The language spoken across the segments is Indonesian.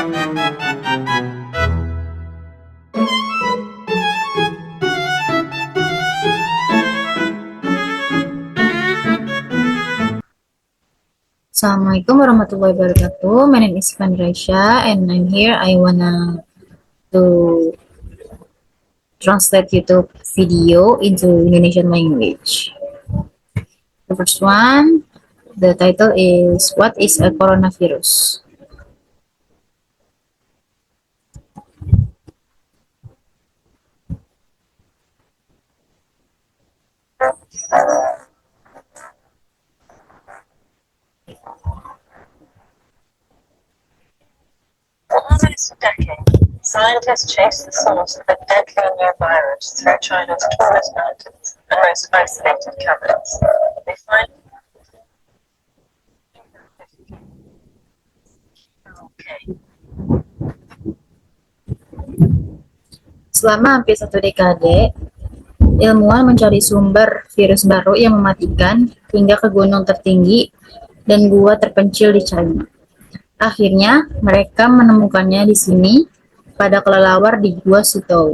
Assalamualaikum warahmatullahi wabarakatuh. My name is Ivan Raisha, and I'm here. I wanna to translate YouTube video into Indonesian language. The first one, the title is "What is a coronavirus?" For almost a decade, scientists chased the source of a deadly new virus through China's tallest mountains and most isolated caverns. They find okay. Selama hampir 1 dekade, ilmuwan mencari sumber virus baru yang mematikan hingga ke gunung tertinggi dan gua terpencil di China. Akhirnya, mereka menemukannya di sini pada kelelawar di Gua Sutou.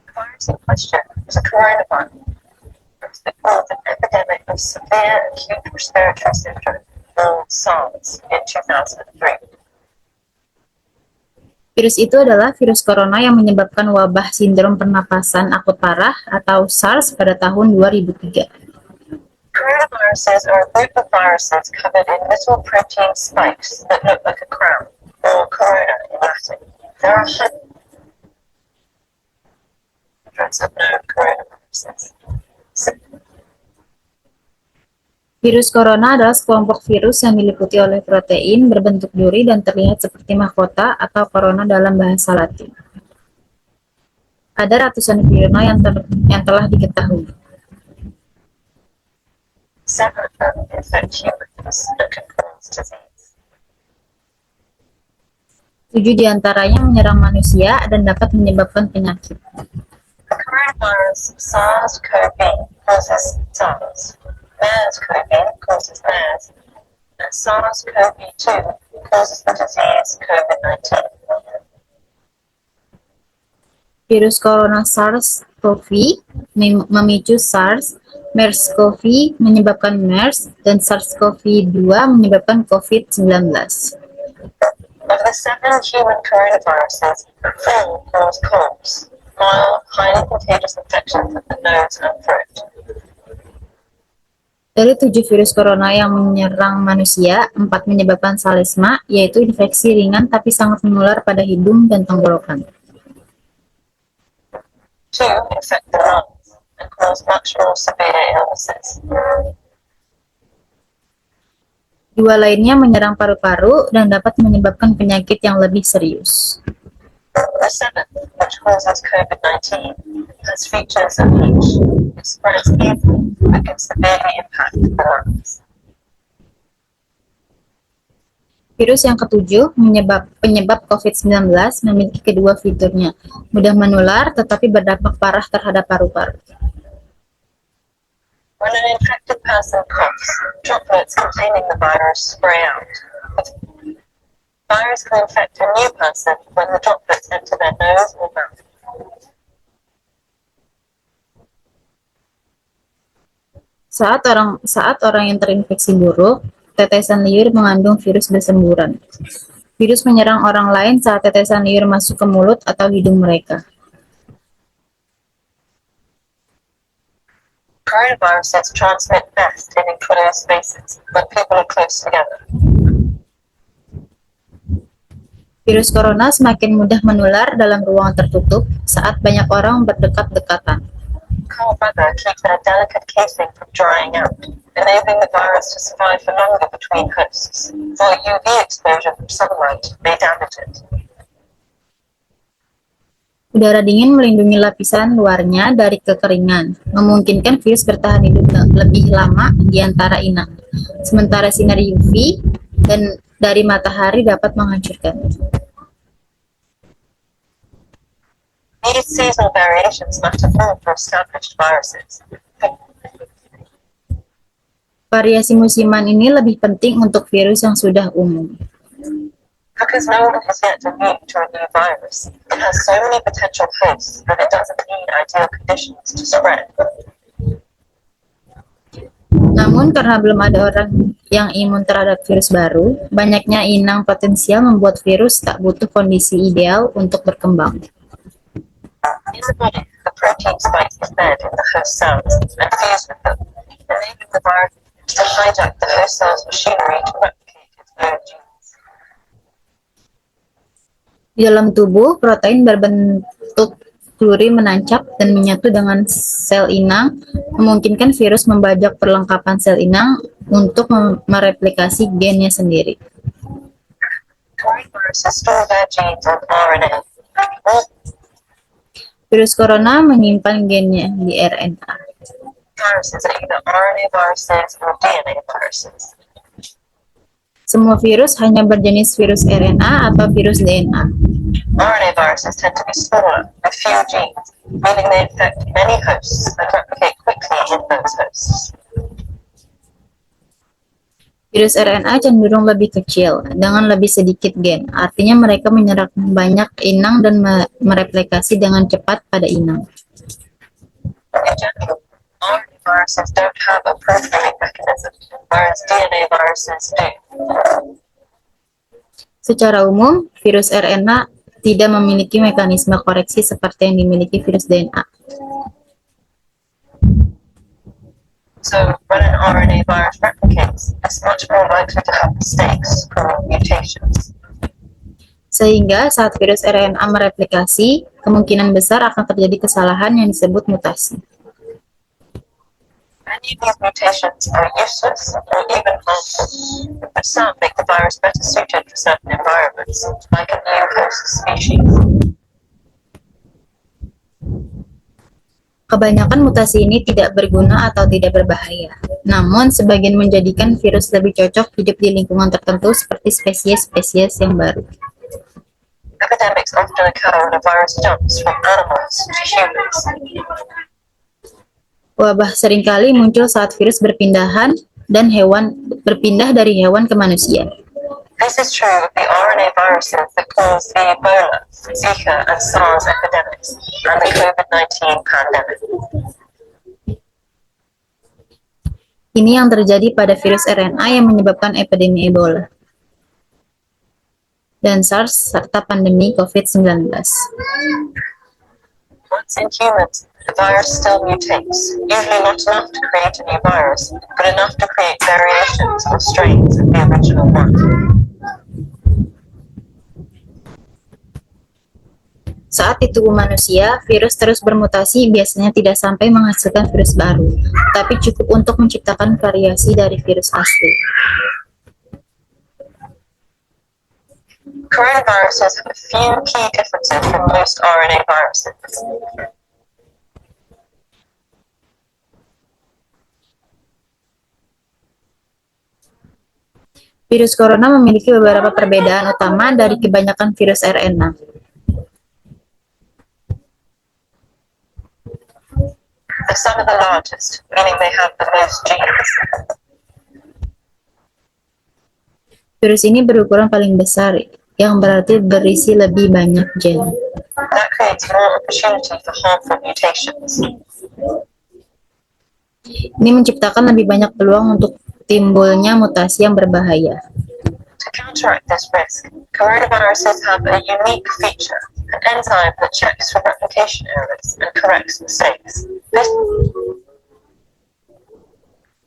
The virus in question was a coronavirus that caused an epidemic of severe acute respiratory syndrome, or SARS, in 2003. Virus itu adalah virus corona yang menyebabkan wabah sindrom pernapasan akut parah atau SARS pada tahun 2003. Coronaviruses are a group of viruses covered in little protein spikes that look like a crown, or corona in Latin. There are hundreds of known coronaviruses. Virus corona adalah sekelompok virus yang diliputi oleh protein berbentuk duri dan terlihat seperti mahkota atau corona dalam bahasa Latin. Ada ratusan corona yang telah diketahui. Seven of them infect humans and can cause disease. 7 diantaranya menyerang manusia dan dapat menyebabkan penyakit. The coronavirus SARS-CoV causes SARS. MERS-CoV causes MERS. And SARS-CoV-2 causes the disease COVID-19. Virus corona SARS-CoV memicu SARS, MERS-CoV menyebabkan MERS, dan SARS-CoV-2 menyebabkan COVID-19. Of the 7 human coronaviruses, 4 cause colds, mild, highly contagious infections of the nose and throat. Dari 7 virus corona yang menyerang manusia, 4 menyebabkan salesma, yaitu infeksi ringan tapi sangat menular pada hidung dan tenggorokan. 2 infect the lungs and cause much more severe illnesses. 2 lainnya menyerang paru-paru dan dapat menyebabkan penyakit yang lebih serius. The 7th, which causes COVID-19, has features of each. It spreads easily but can severely impact the lungs. Virus yang ketujuh, penyebab COVID-19, memiliki kedua fiturnya, mudah menular tetapi berdampak parah terhadap paru-paru. When an infected person coughs, droplets containing the virus spray out. The virus can infect a new person when the droplets enter their nose or mouth. Saat orang yang terinfeksi buruk, tetesan liur mengandung virus bersemburan. Virus menyerang orang lain saat tetesan liur masuk ke mulut atau hidung mereka. Coronaviruses transmit best in enclosed spaces when people are close together. Virus corona semakin mudah menular dalam ruang tertutup saat banyak orang berdekat-dekatan. Cold weather keeps their delicate casing from drying out, enabling the virus to survive for longer between hosts, while UV exposure from sunlight may damage it. Udara dingin melindungi lapisan luarnya dari kekeringan, memungkinkan virus bertahan hidup lebih lama di antara inang, sementara sinar UV dan dari matahari dapat menghancurkannya. These seasonal variations matter more for established viruses. Variasi musiman ini lebih penting untuk virus yang sudah umum. Because no one has yet to mute to a new virus, it has so many potential hosts that it doesn't need ideal conditions to spread. Namun karena belum ada orang yang imun terhadap virus baru, banyaknya inang potensial membuat virus tak butuh kondisi ideal untuk berkembang. In the body, the protein spikes embed in the host cells and fuse with them, enabling the virus to hijack the host cell's machinery to replicate its own genes. Di dalam tubuh, protein berbentuk kluri menancap dan menyatu dengan sel inang, memungkinkan virus membajak perlengkapan sel inang untuk mereplikasi gennya sendiri. Coronaviruses store their genes on RNA. Virus corona menyimpan gennya di RNA. Viruses are either RNA viruses or DNA viruses. Semua virus hanya berjenis virus RNA atau virus DNA. RNA viruses tend to be smaller, with few genes, meaning they infect many hosts and replicate quickly in those hosts. Virus RNA cenderung lebih kecil, dengan lebih sedikit gen. Artinya mereka menyerap banyak inang dan mereplikasi dengan cepat pada inang. In general, RNA viruses don't have a proofreading mechanism, whereas DNA viruses do. Secara umum, virus RNA tidak memiliki mekanisme koreksi seperti yang dimiliki virus DNA. So, when an RNA virus replicates, it's much more likely to have mistakes called mutations. Sehingga saat virus RNA mereplikasi, kemungkinan besar akan terjadi kesalahan yang disebut mutasi. Many of these mutations are useless or even harmful, but some make the virus better suited for certain environments, like a new host species. Kebanyakan mutasi ini tidak berguna atau tidak berbahaya. Namun, sebagian menjadikan virus lebih cocok hidup di lingkungan tertentu seperti spesies-spesies yang baru. Epidemics often occur when a virus jumps from animals to humans. Wabah seringkali muncul saat virus berpindah dari hewan ke manusia. This is true of the RNA viruses that cause the Ebola, Zika, and SARS epidemics, and the COVID-19 pandemic. Ini yang terjadi pada virus RNA yang menyebabkan epidemi Ebola dan SARS serta pandemi COVID-19. Once in humans, the virus still mutates, usually not enough to create a new virus, but enough to create variations or strains of the original one. Saat di tubuh manusia, virus terus bermutasi biasanya tidak sampai menghasilkan virus baru, tapi cukup untuk menciptakan variasi dari virus asli. Coronaviruses have a few key differences from most RNA viruses. Virus corona memiliki beberapa perbedaan utama dari kebanyakan virus RNA. They're some of the largest, meaning they have the most genes. Virus ini berukuran paling besar, yang berarti berisi lebih banyak gen. That creates more opportunity for harmful mutations. Ini menciptakan lebih banyak peluang untuk timbulnya mutasi yang berbahaya. To counteract this risk, coronaviruses have a unique feature, an enzyme that checks for replication errors and corrects mistakes. This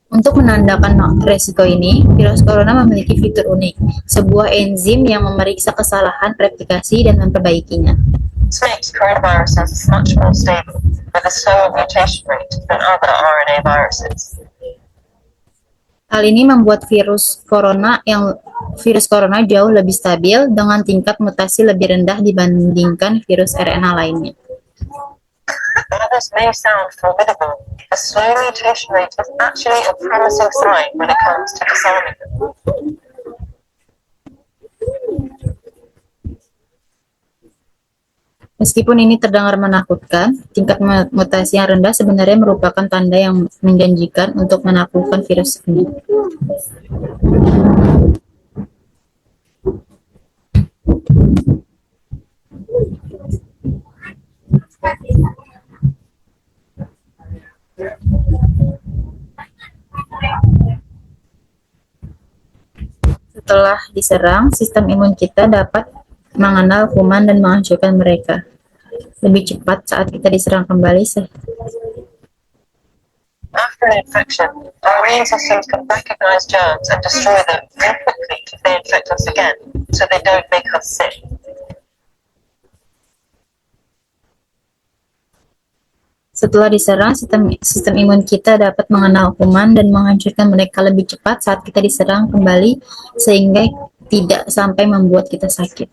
Untuk menandakan resiko ini, virus corona memiliki fitur unik, sebuah enzim yang memeriksa kesalahan replikasi dan memperbaikinya. makes coronaviruses much more stable, with a slower mutation rate than other RNA viruses. Hal ini membuat virus corona jauh lebih stabil dengan tingkat mutasi lebih rendah dibandingkan virus RNA lainnya. While this may sound formidable, a slow mutation rate is actually a promising sign when it comes to disarming them. Meskipun ini terdengar menakutkan, tingkat mutasi yang rendah sebenarnya merupakan tanda yang menjanjikan untuk menaklukkan virus ini. Setelah diserang, sistem imun kita dapat mengenal kuman dan menghancurkan mereka lebih cepat saat kita diserang kembali. After an infection, our immune systems can recognize germs and destroy them very quickly if they infect us again, so they don't make us sick. Setelah diserang, sistem imun kita dapat mengenal kuman dan menghancurkan mereka lebih cepat saat kita diserang kembali, sehingga tidak sampai membuat kita sakit.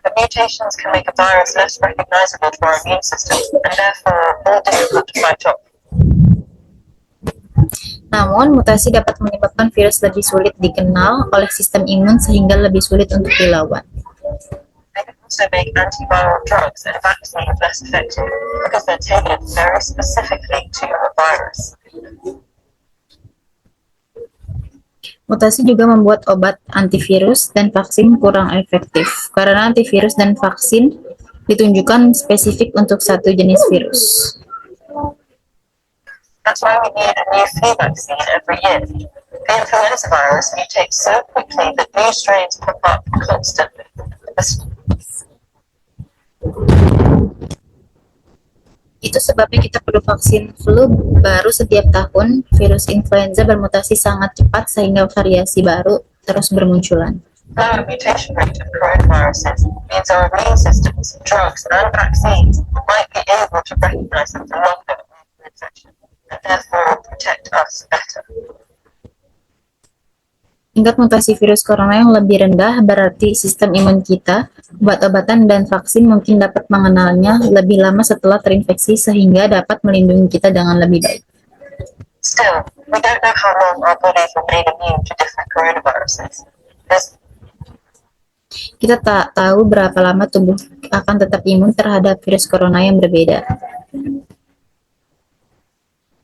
The mutations can make a virus less recognizable to our immune system and therefore more difficult to fight off. Namun, mutasi dapat menyebabkan virus lebih sulit dikenal oleh sistem imun sehingga lebih sulit untuk dilawan. They can also make antiviral drugs and vaccines less effective because they're tailored very specifically to a virus. Mutasi juga membuat obat antivirus dan vaksin kurang efektif karena antivirus dan vaksin ditunjukkan spesifik untuk satu jenis virus. That's why we need a new flu vaccine every year. The influenza virus mutates so quickly that new strains pop up constantly. Itu sebabnya kita perlu vaksin flu baru setiap tahun. Virus influenza bermutasi sangat cepat sehingga variasi baru terus bermunculan. Lower mutation rate of coronaviruses means our immune systems, drugs, and vaccines might be able to recognize them for longer after infection and therefore protect us better. Tingkat mutasi virus corona yang lebih rendah berarti sistem imun kita, obat-obatan, dan vaksin mungkin dapat mengenalnya lebih lama setelah terinfeksi sehingga dapat melindungi kita dengan lebih baik. Still, we don't know how long our bodies remain immune to different coronaviruses. Kita tak tahu berapa lama tubuh akan tetap imun terhadap virus corona yang berbeda.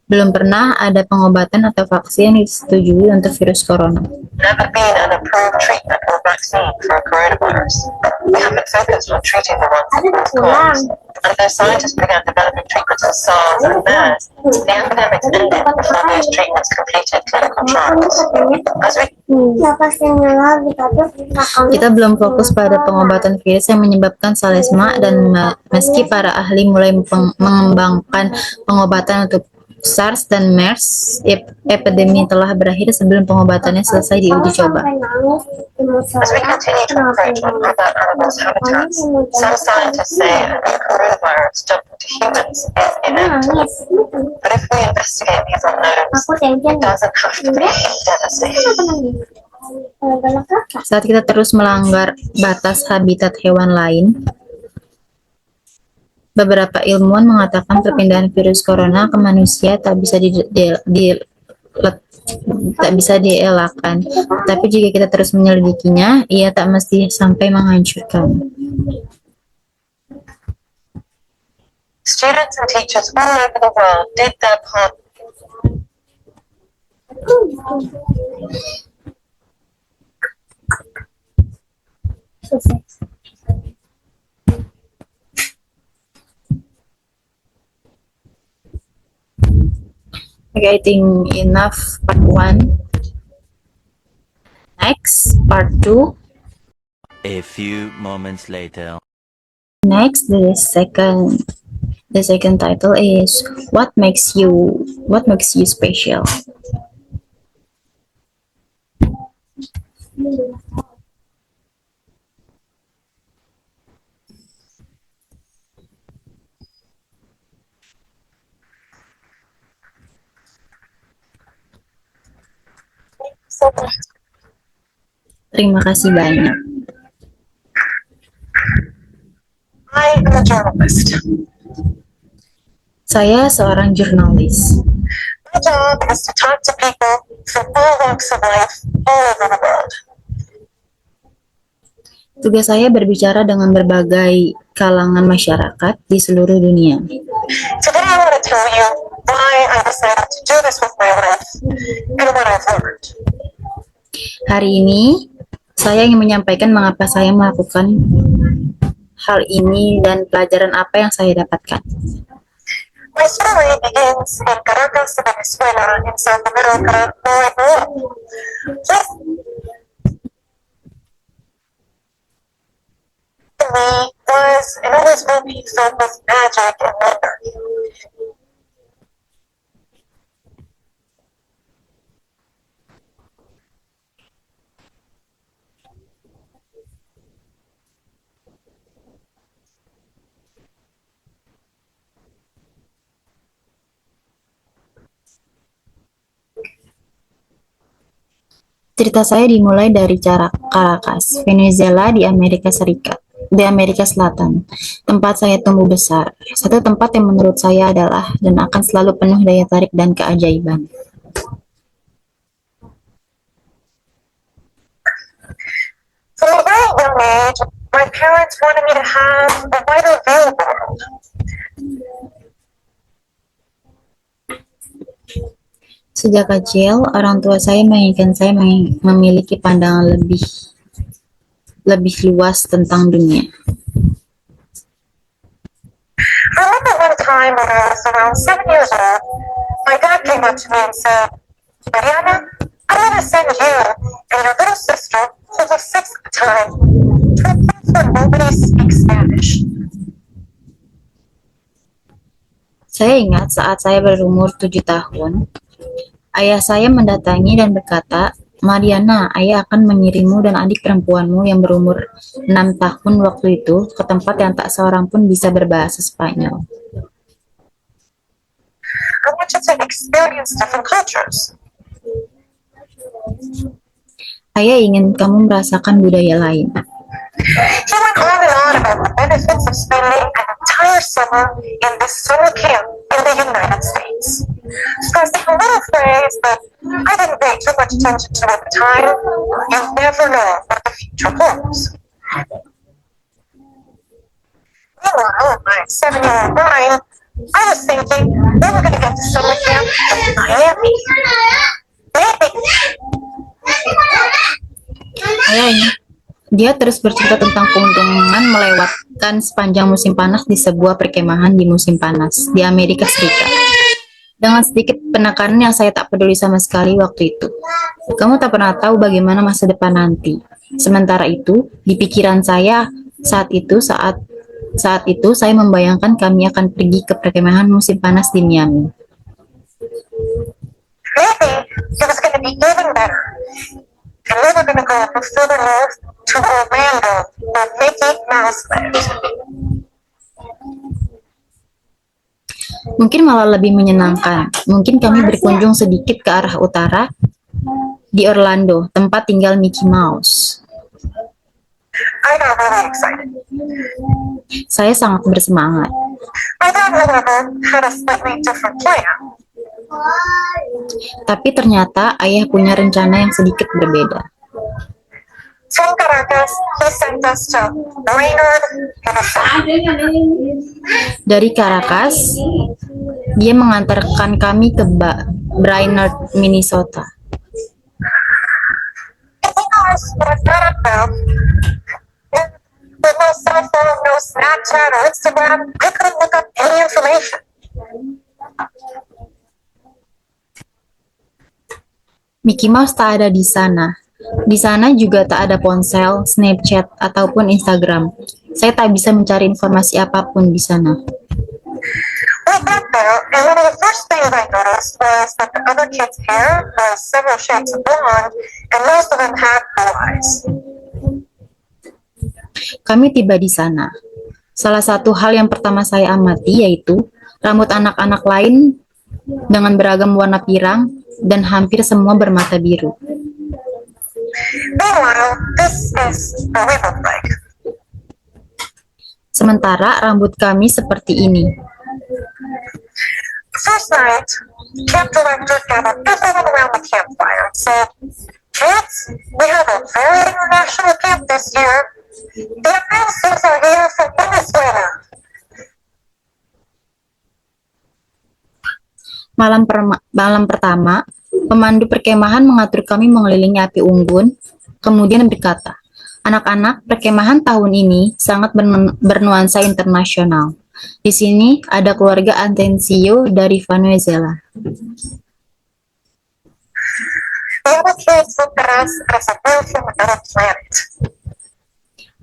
Belum pernah ada pengobatan atau vaksin yang disetujui untuk virus corona. Never been an approved treatment or vaccine for a coronavirus. We haven't focused on treating the ones that cause. And though scientists began developing treatments for SARS and MERS, the epidemics ended before those treatments completed clinical trials. As we Kita belum fokus pada pengobatan virus yang menyebabkan salesma, dan meski para ahli mulai mengembangkan pengobatan untuk SARS dan MERS, epidemi telah berakhir sebelum pengobatannya selesai diuji coba. As we continue to encroach on other animals' habitats, some scientists say a new coronavirus jumped into humans is inevitable. But if we investigate these unknowns, it doesn't have to be devastating. Saat kita terus melanggar batas habitat hewan lain, beberapa ilmuwan mengatakan perpindahan virus corona ke manusia tak bisa dielakkan. Tapi jika kita terus menyelidikinya, ia tak mesti sampai menghancurkan. Students and teachers all over the world did their part. Okay, I think enough part 1. Next, part 2. A few moments later. Next, the second title is what makes you special. Terima kasih banyak. I am a journalist. Saya seorang jurnalis. My job is to talk to people from all walks of life all over the world. Tugas saya berbicara dengan berbagai kalangan masyarakat di seluruh dunia. Today I want to tell you why I decided to do this with my life and what I've learned. Hari ini, saya ingin menyampaikan mengapa saya melakukan hal ini dan pelajaran apa yang saya dapatkan. My story begins in Caracas, Venezuela, in South America, where I grew up. Just to me was and always will be filled with magic and wonder. Cerita saya dimulai dari Caracas, Venezuela di Amerika Serikat, di Amerika Selatan, tempat saya tumbuh besar. Satu tempat yang menurut saya adalah dan akan selalu penuh daya tarik dan keajaiban. From a very young age, my parents wanted me to have a wider view of the world. Sejak kecil, orang tua saya menginginkan saya memiliki pandangan lebih luas tentang dunia. I remember one time when I was around 7 years old, my dad came up to me and said, Mariana, I'm going to send you and your little sister, who was 6 at the time, to a place where nobody speaks Spanish. Saya ingat saat saya berumur 7 tahun, ayah saya mendatangi dan berkata, Mariana, ayah akan mengirimmu dan adik perempuanmu yang berumur 6 tahun waktu itu ke tempat yang tak seorang pun bisa berbahasa Spanyol. I want you to experience different cultures. Ayah ingin kamu merasakan budaya lain. He went on and on about the benefits of spending an entire summer in this summer camp in the United States. Stressing a little phrase that I didn't pay too much attention to at the time. You never know what the future holds. Meanwhile, my 7-year-old mind, I was thinking they were going to get to summer camp in Miami. Maybe. Ayah ingat, dia terus bercerita tentang keuntungan melewatkan sepanjang musim panas di sebuah perkemahan di musim panas di Amerika Serikat. Dengan sedikit penekanan yang saya tak peduli sama sekali waktu itu. Kamu tak pernah tahu bagaimana masa depan nanti. Sementara itu, di pikiran saya saat itu saya membayangkan kami akan pergi ke perkemahan musim panas di Miami. Maybe it was going to be even better. And we were going to go further north to Orlando, where Mickey Mouse lives. Mungkin malah lebih menyenangkan. Mungkin kami berkunjung sedikit ke arah utara di Orlando, tempat tinggal Mickey Mouse. I got really excited. Saya sangat bersemangat. My dad, however, had a slightly different plan. Tapi ternyata ayah punya rencana yang sedikit berbeda. From Caracas, he sent us to Brainerd, Minnesota. Dari Caracas, dia mengantarkan kami ke Brainerd, Minnesota. Because what I found out about, with no cell phone, no Snapchat or Instagram, I couldn't look up any information. Mickey Mouse tak ada di sana. Di sana juga tak ada ponsel, Snapchat, ataupun Instagram. Saya tak bisa mencari informasi apapun di sana. We got there, and one of the first things I noticed was that the other kids' hair was several shades of blonde, and most of them had blue eyes. Kami tiba di sana. Salah satu hal yang pertama saya amati yaitu rambut anak-anak lain dengan beragam warna pirang dan hampir semua bermata biru. Meanwhile, this is what we look like. Sementara rambut kami seperti ini. First night, camp director gathered everyone around the campfire and said, "Kids, we have a very international camp this year. The announcers are here from Venezuela." Malam pertama, Pemandu perkemahan mengatur kami mengelilingi api unggun, kemudian berkata, "Anak-anak, perkemahan tahun ini sangat bernuansa internasional. Di sini ada keluarga Atencio dari Venezuela." The other kids looked at us as if we were from another planet.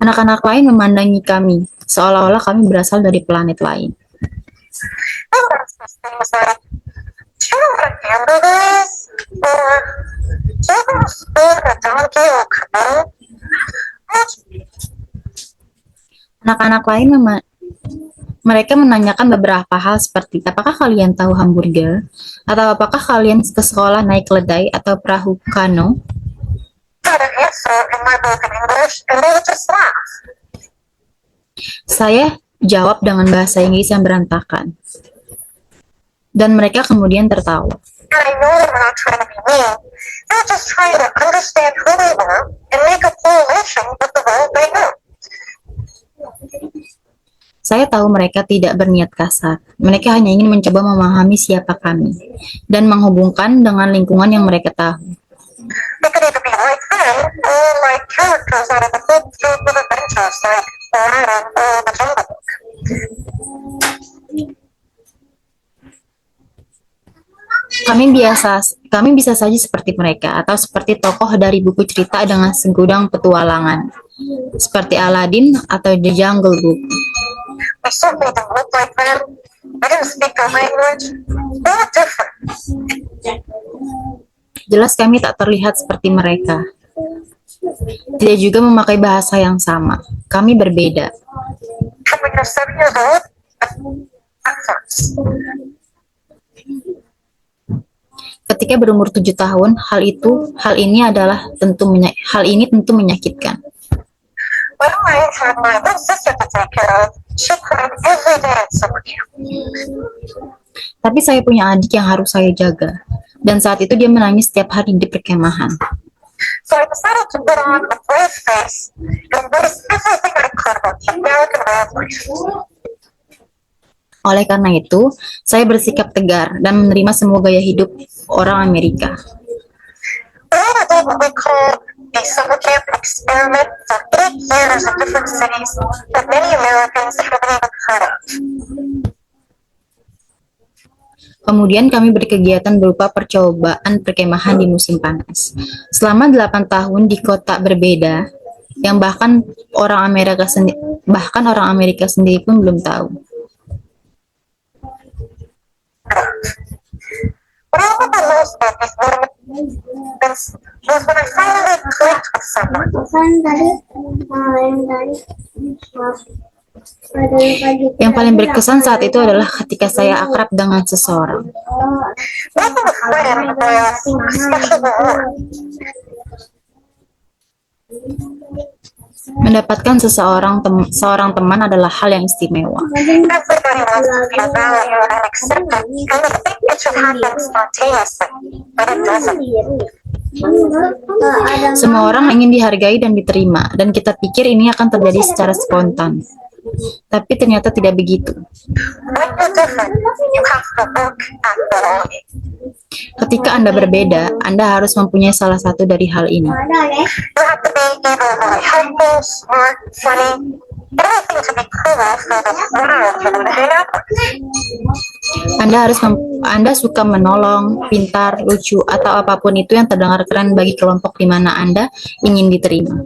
Anak-anak lain memandangi kami, seolah-olah kami berasal dari planet lain. They would ask us things like, "Do you know what a hamburger is?" Or, "Do you know if food a donkey or camel?" Anak-anak lain mereka menanyakan beberapa hal seperti, apakah kalian tahu hamburger? Atau apakah kalian ke sekolah naik keledai atau perahu kano? I had an answer in my broken English, and they would just laugh. Saya jawab dengan bahasa Inggris yang berantakan. Dan mereka kemudian tertawa. And I know they were not trying to be mean. They were just trying to understand who we were and make a correlation with the world they knew. Saya tahu mereka tidak berniat kasar. Mereka hanya ingin mencoba memahami siapa kami dan menghubungkan dengan lingkungan yang mereka tahu. They could either be like them or like characters out of a book filled with adventures like Aladdin or the Jungle Book. Kami bisa saja seperti mereka atau seperti tokoh dari buku cerita dengan segudang petualangan, seperti Aladdin atau The Jungle Book. We certainly don't look like them. They didn't speak their language. They were different. Jelas kami tak terlihat seperti mereka. Tidak juga memakai bahasa yang sama. Kami berbeda. And when you're 7 years old, that hurts. Ketika berumur 7 tahun, hal ini tentu menyakitkan. When I had my little sister to take care of, she cried every day at summer camp. Tapi saya punya adik yang harus saya jaga, dan saat itu dia menangis setiap hari di perkemahan. So I decided to put on a brave face and embrace everything I could about the American way of life. Oleh karena itu, saya bersikap tegar dan menerima semua gaya hidup orang Amerika. We later did what we called a summer camp experiment for 8 years in different cities that many Americans haven't even heard of. Kemudian kami berkegiatan berupa percobaan perkemahan di musim panas. Selama 8 tahun di kota berbeda, yang bahkan orang Amerika sendiri pun belum tahu. What I love the most about this moment was when I finally clicked with someone. Yang paling berkesan saat itu adalah ketika saya akrab dengan seseorang. Making a friend was a special reward. Mendapatkan seorang teman adalah hal yang istimewa. Everybody wants to feel valued and accepted, and they think it should happen spontaneously, but it doesn't. Semua orang ingin dihargai dan diterima, dan kita pikir ini akan terjadi secara spontan. Tapi ternyata tidak begitu. When you're different, you have to work at belonging. Ketika Anda berbeda, Anda harus mempunyai salah satu dari hal ini. You have to be either really helpful, smart, funny, anything to be cool for the crowd for them to hang out with. Anda suka menolong, pintar, lucu, atau apapun itu yang terdengar keren bagi kelompok di mana Anda ingin diterima.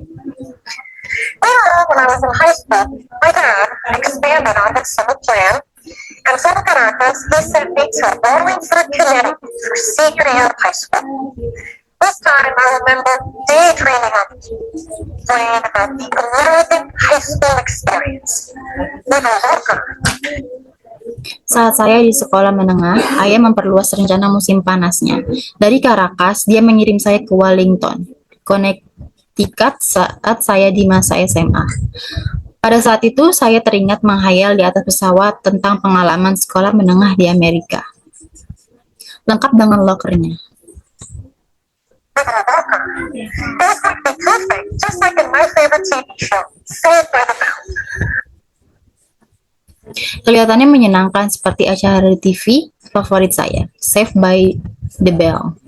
Later on, when I was in high school, my dad expanded on his summer plan, and from Caracas, he sent me to Wallingford, Connecticut for senior year of high school. This time, I remember daydreaming on the plane about the American high school experience. With a hooker. Saat saya di sekolah menengah, ayah memperluas rencana musim panasnya. Dari Caracas, dia mengirim saya ke Wellington, Connecticut saat saya di masa SMA. Pada saat itu, saya teringat menghayal di atas pesawat tentang pengalaman sekolah menengah di Amerika. Lengkap dengan lokernya. With a hooker. It was going to be perfect, just like in my favorite TV show, Saved by the Bell. Kelihatannya menyenangkan seperti acara TV favorit saya, Saved by the Bell.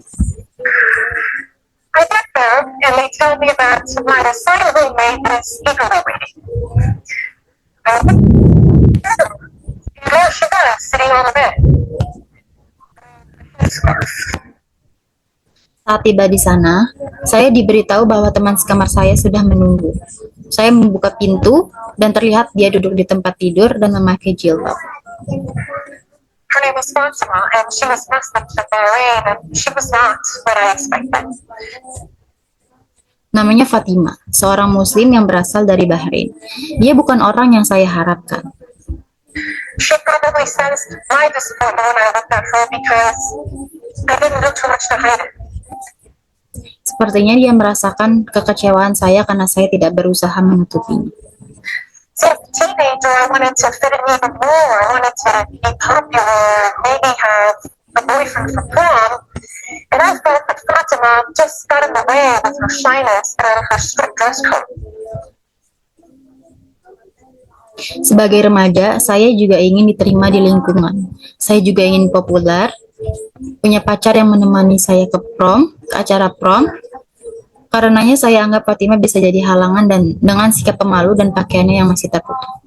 I get there, and they tell me that my assigned roommate is eagerly waiting. And there she was, sitting on the bed. Saat tiba di sana, saya diberitahu bahwa teman sekamar saya sudah menunggu. Saya membuka pintu dan terlihat dia duduk di tempat tidur dan memakai jilbab. Her name was Fatima, and she was Muslim from Bahrain, and she was not what I expected. Namanya Fatima, seorang muslim yang berasal dari Bahrain. Dia bukan orang yang saya harapkan. She probably sensed my disappointment when I looked at her because I didn't do too much to hide it. Sepertinya dia merasakan kekecewaan saya karena saya tidak berusaha menutupinya. So, as a teenager, I wanted to fit in even more. I wanted to be popular, maybe have a boyfriend for prom. And I felt that Fatima just got in the way with her shyness and her strict dress code. Sebagai remaja, saya juga ingin diterima di lingkungan. Saya juga ingin populer, punya pacar yang menemani saya ke acara prom. Karenanya saya anggap Fatima bisa jadi halangan dan dengan sikap pemalu dan pakaiannya yang masih tertutup.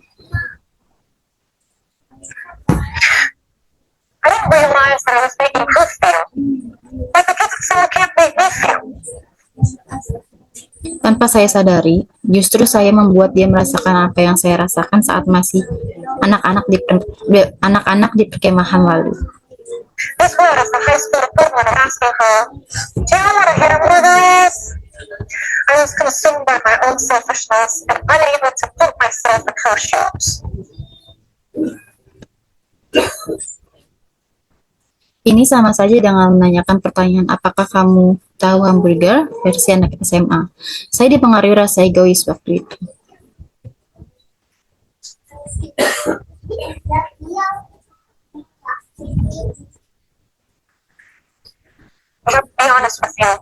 I didn't realize that I was making her feel like the kids at school can't make me feel. Tanpa saya sadari, justru saya membuat dia merasakan apa yang saya rasakan saat masih anak-anak di perkemahan lalu. This was the high school equivalent of asking her, "Do you want to hear one of these?" I was consumed by my own selfishness and unable to put myself in her shoes. Ini sama saja dengan menanyakan pertanyaan, apakah kamu tahu hamburger versi anak SMA. Saya dipengaruhi rasa egois waktu itu. To be honest with you,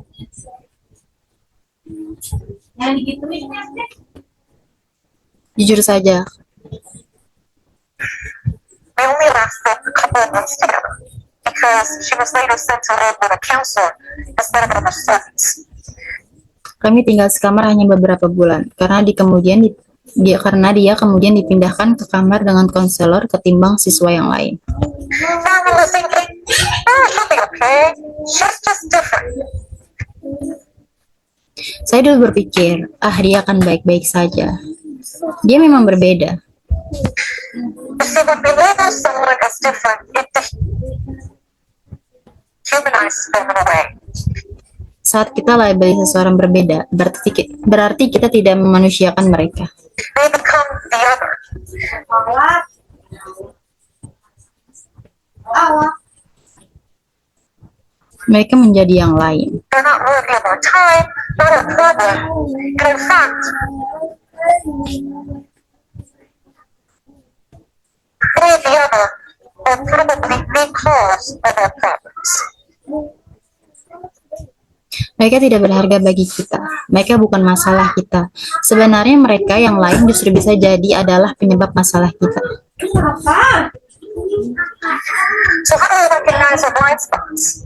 Jujur saja, we only lasted a couple of months together because she was later sent to live with a counselor instead of other students. kami tinggal sekamar hanya beberapa bulan karena dia kemudian dipindahkan ke kamar dengan konselor ketimbang siswa yang lain. Now I was thinking, oh, she'll be okay. She's just different. Saya dulu berpikir, dia akan baik-baik saja. Dia memang berbeda. You see, when we label someone as different, it dehumanizes them in a way. Saat kita labeli seseorang berbeda, berarti kita tidak memanusiakan mereka. They become the other. Mereka menjadi yang lain. They're not worthy of our time, not our problem. And in fact, they, the other, are probably the cause of our problems. Mereka tidak berharga bagi kita. Mereka bukan masalah kita. Sebenarnya mereka yang lain justru bisa jadi adalah penyebab masalah kita. So how do we recognize our blind spots?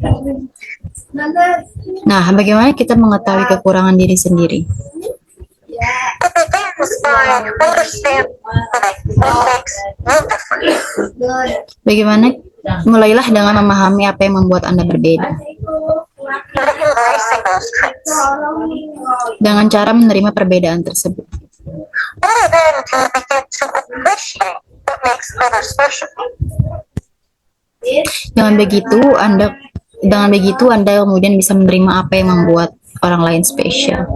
Nah, bagaimana kita mengetahui kekurangan diri sendiri? It begins by understanding what makes you different. Mulailah dengan memahami apa yang membuat Anda berbeda. And embracing those traits. Dengan cara menerima perbedaan tersebut. Only then do you begin to appreciate what makes others special. Dengan begitu Anda kemudian bisa menerima apa yang membuat orang lain spesial.